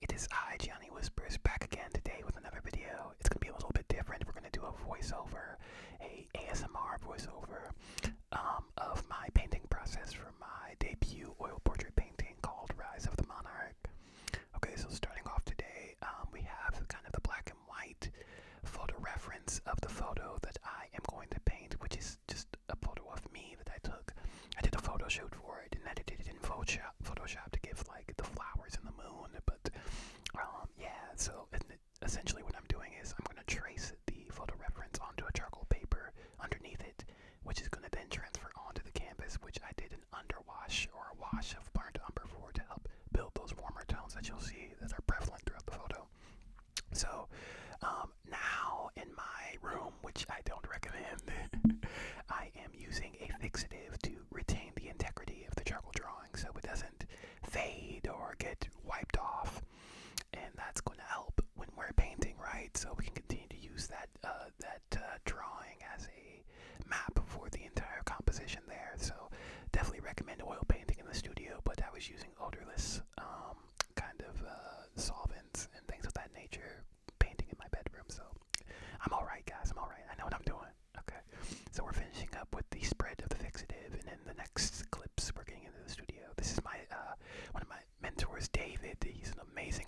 it is I, Gianni Whispers, back again today with another video. It's going to be a little bit different. We're going to do a voiceover, a ASMR voiceover of my painting process for my debut oil portrait painting called Rise of the Monarch. Okay, so starting off today, we have kind of the black and white photo reference of the photo that I am going to paint, which is just a photo of me that I took. I did a photo shoot for it and edited it in Photoshop to give like the flowers and the moon, but yeah, so essentially what I'm doing is I'm going to trace the photo reference onto a charcoal paper underneath it, which is going to then transfer onto the canvas, which I did an underwash or a wash of burnt umber for to help build those warmer tones that you'll see that are prevalent throughout the photo. So now in my room, which I don't recommend, I am using a fixative to retain the integrity of the charcoal drawing so it doesn't fade or get wiped off, and that's going to help when we're painting, right? So we can continue to use that drawing as a map for the entire composition there. So definitely recommend oil painting in the studio, but I was using odorless kind of solvents and things of that nature painting in my bedroom. So I'm alright, guys. I'm alright. I know what I'm doing. Okay. So we're finishing up with the spread of the fixative, and in the next clips, we're getting into the studio. This is my one of my mentors, David. He's an amazing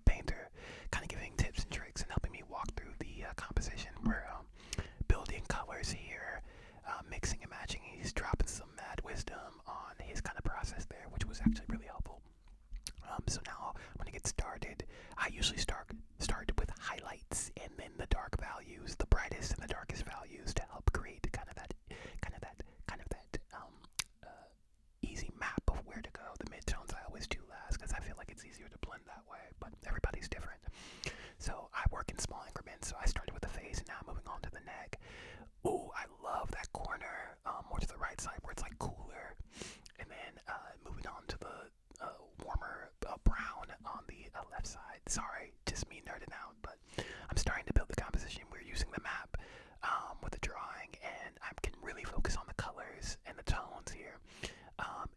painter, kind of giving tips and tricks and helping me walk through the composition. We're building colors here, mixing and matching. He's dropping some mad wisdom on his kind of process there, which was actually really helpful. So now I'm gonna get started. I usually start with highlights and then the dark values, the brightest and the darkest values, to help create kind of that easy map of where to go. The midtones I always do last because I feel like it's easier to blend that way, but everybody's different. So I work in small increments. So I started with the face and now moving on to the neck. Ooh, I love that corner, more to the right side where it's like cooler, and then moving on to the warmer brown on the left side. Sorry, just me nerding out, but I'm starting to build the composition. We're using the map with the drawing, and I can really focus on the colors and the tones here,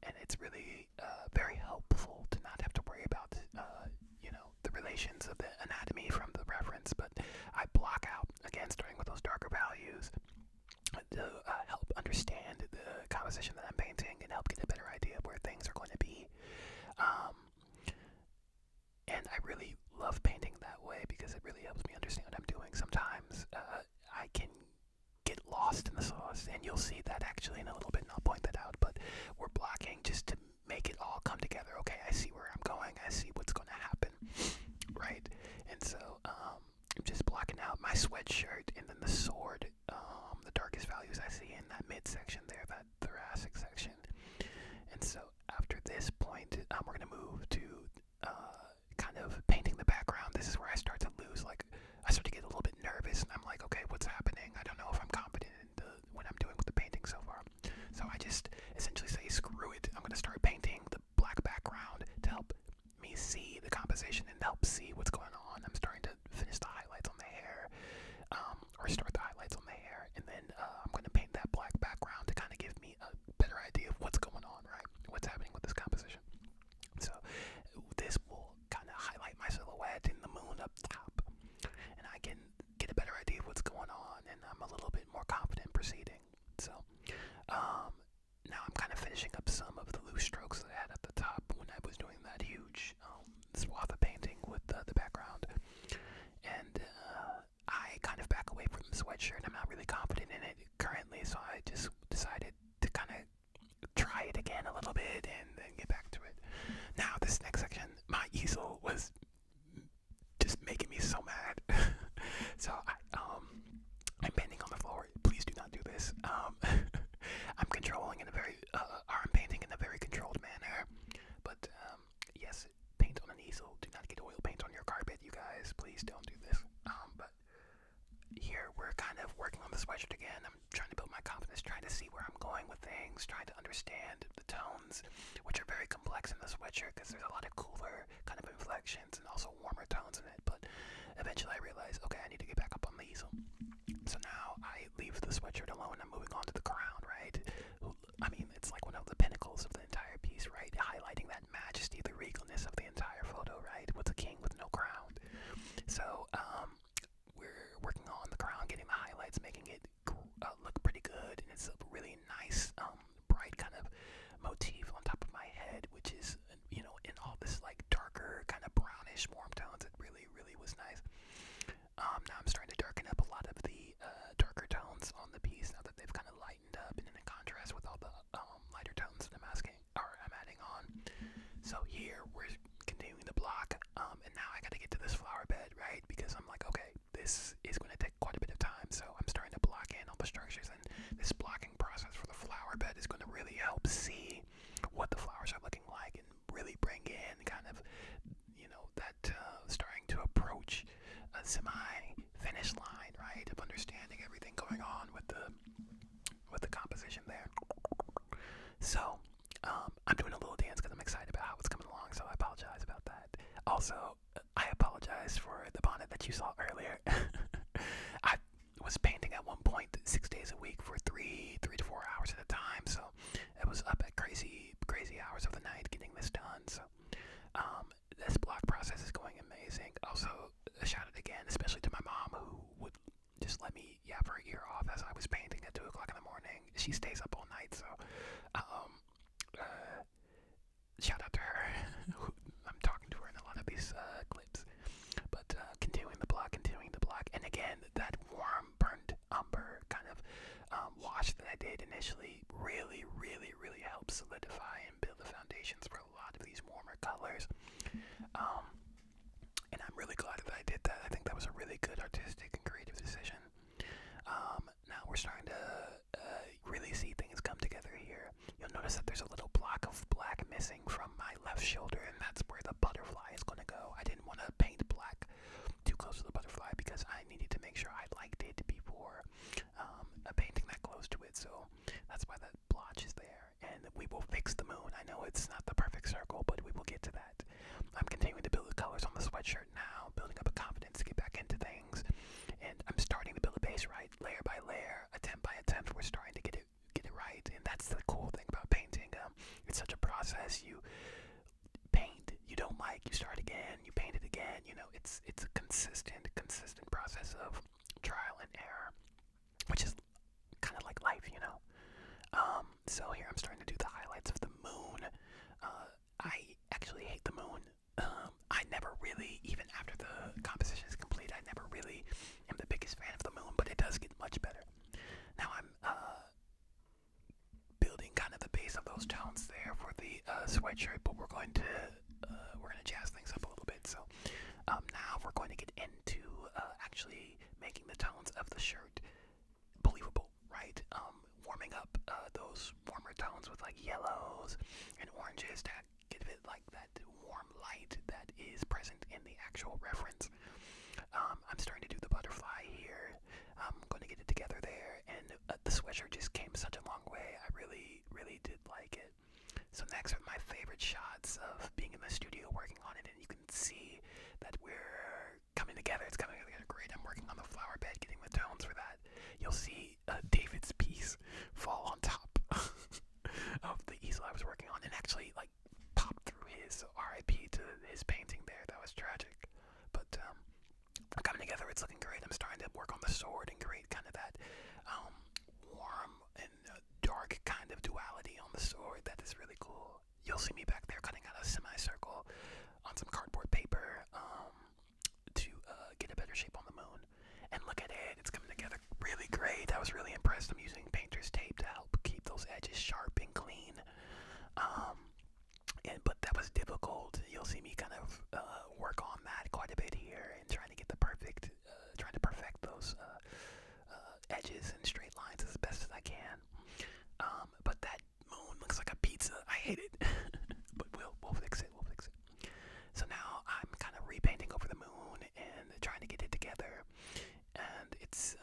and it's really very helpful to not have to worry about the relations of the anatomy from the reference, but I block out, again, starting with those darker values to help understand the composition that I'm painting and help get a better idea of where things are going to be. And I really love painting that way because it really helps me understand what I'm doing. Sometimes I can get lost in the sauce, and you'll see that actually in a little bit, and I'll point that out, but we're blocking just to make it all come together. Okay, I see where I'm going, I see what's going to happen, right? And so I'm just blocking out my sweatshirt and then the sword, the darkest values I see in that midsection there, that thoracic section. And so after this point, we're going to move to kind of painting the background. This is where I start to lose, like, I start to get a little bit nervous, and I'm like, okay, what's happening? I don't know if I'm confident in what I'm doing with the painting so far. So I just essentially say, screw it. I'm going to start painting the black background to help me see the composition and help see what's going on. I'm starting to finish the highlights on the hair, or start the highlights on the hair, and then I'm going to paint that black background to kind of give me a better idea of what's going on, right? What's happening with this composition. So this will kind of highlight my silhouette and the moon up top, and I can get a better idea of what's going on, and I'm a little bit more confident proceeding. So now I'm kind of finishing up some of the loose strokes that I had at the top when I was doing that huge swath of painting with the background, and I kind of back away from the sweatshirt. I'm not really confident in it currently, so I just decided to kind of try it again a little bit and then get back to it. Now this next section, my easel was just making me so mad. So I'm painting on the floor. Please do not do this. I'm controlling in a very I'm painting in a very controlled manner, but yes, paint on an easel. Do not get oil paint on your carpet, you guys. Please don't do this. But here we're kind of working on the sweatshirt again. I'm trying to build my confidence, trying to see where I'm going with things, trying to understand the tones, which are very complex in the sweatshirt because there's a lot of cooler kind of inflections and also warmer tones in it. But eventually I realized, okay, I need to get back up on the easel. So now I leave the sweatshirt alone. I'm moving on to the crown, right? I mean, it's like one of the pinnacles of the entire piece, right? Highlighting that majesty, the regalness of the entire photo, right? What's a king this is going to take quite a bit of time, so I'm starting to block in all the structures, and this blocking process for the flower bed is going to really help see what the flowers are looking like and really bring in kind of, that starting to approach a semi-finish line, right, of understanding everything going on with the composition there. So, I'm doing a little dance because I'm excited about how it's coming along, so I apologize about that. Also, I apologize for the bonnet that you saw earlier. I was painting at one point 6 days a week for three to 4 hours at a time, so I was up at crazy hours of the night getting this done. So, this block process is going amazing. Also, a shout out again, especially to my mom, who would just let me yap her ear off as I was painting at 2 o'clock in the morning. She stays up all night, so shout out to her. I'm talking to her in a lot of these clips. But continuing the block, and again, that warm, burnt umber kind of wash that I did initially really, really, really helped solidify and build the foundations for a lot of these warmer colors. And I'm really glad that I did that. I think that was a really good artistic and creative decision. Now we're starting to really see things come together here. You'll notice that there's a little block of black missing from my left shoulder, and that's where the butterfly is going to go. I didn't want to paint black too close to the butterfly because I needed to make sure I liked it before painting that close to it. So that's why that blotch is there, and we will fix the moon. I know it's not the perfect circle, but we will get to that. I'm continuing to build the colors on the sweatshirt now, building up a confidence to get back into things, and I'm starting to build a base right, layer by layer, attempt by attempt. We're starting to get it right, and that's the cool thing about painting. It's such a process. You paint, you don't like, you start again, you paint it again. It's a consistent process of trial and error, which is kind of like life. So here I'm starting to do the highlights of the moon. I actually hate the moon. I never really, even after the composition is complete, I never really am the biggest fan of the moon, but it does get much better. Now I'm building kind of the base of those tones there for the sweatshirt, but we're going to jazz things up a little bit. So now we're going to get into actually making the tones of the shirt believable, right? Warming up those warmer tones with like yellows and oranges to give it like that warm light that is present in the actual reference. I'm starting to do the butterfly here. I'm going to get it together there, and the sweatshirt just came such a long way. I really, really did like it. So next are my favorite shots of being in the studio working on it, and you can see that we're coming together. It's coming together great. I'm working on the flower bed, getting the tones for that. You'll see David's piece fall on top of the easel I was working on, and actually like pop through his. So RIP to his painting there. That was tragic. But coming together, it's looking great. I'm starting to work on the sword and create kind of that warm and dark kind of duality on the sword. That is really cool. You'll see me back there cutting out a semicircle on some cardboard paper to get a better shape on the moon. And look at it, it's coming together really great. I was really impressed. I'm using painter's tape to help keep those edges sharp and clean. But that was difficult. You'll see me kind of work on that quite a bit here and trying to perfect those edges and straight lines as best as I can. But that moon looks like a pizza. I hate it. But we'll fix it. So now I'm kind of repainting over the moon and trying to get it together. And it's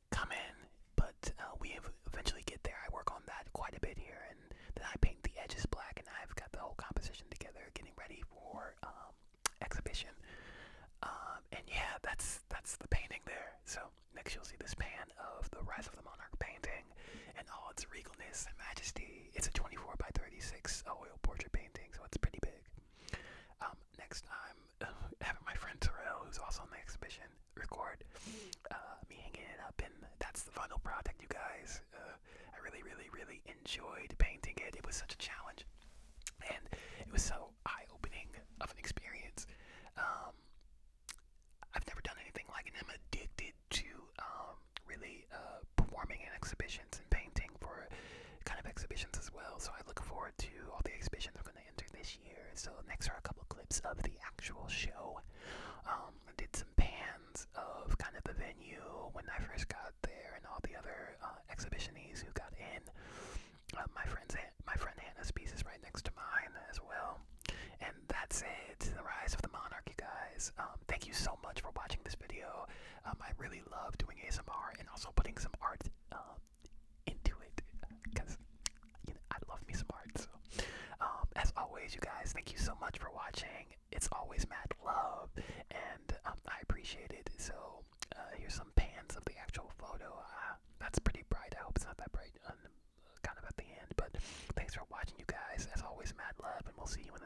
coming, but we eventually get there. I work on that quite a bit here, and then I paint the edges black, and I've got the whole composition together, getting ready for exhibition. And yeah, that's the painting there. So next you'll see this pan of the Rise of the Monarch painting and all its regalness and majesty. It's a 24 by 36 oil portrait painting, so it's pretty big. Next I'm having my friend Terrell, who's also in the exhibition, record me hanging it up, and that's the final product, you guys. I really, really, really enjoyed painting it. It was such a challenge, and it was so eye-opening of an experience. I've never done anything like it, and I'm addicted to really performing in exhibitions and painting for kind of exhibitions as well. So I look forward to all the exhibitions I'm going to enter this year. So next are a couple clips of the actual show. I did some pans of when I first got there, and all the other exhibitionies who got in. My friend Hannah's piece is right next to mine as well. And that's it. The Rise of the Monarch, you guys. Thank you so much for watching this video. I really love doing ASMR and also putting some art into it because I love me some art. So, as always, you guys, thank you so much for watching. It's always mad love, and I appreciate it. So, here's some pans of the actual photo. That's pretty bright. I hope it's not that bright. Kind of at the end, but thanks for watching, you guys. As always, mad love, and we'll see you in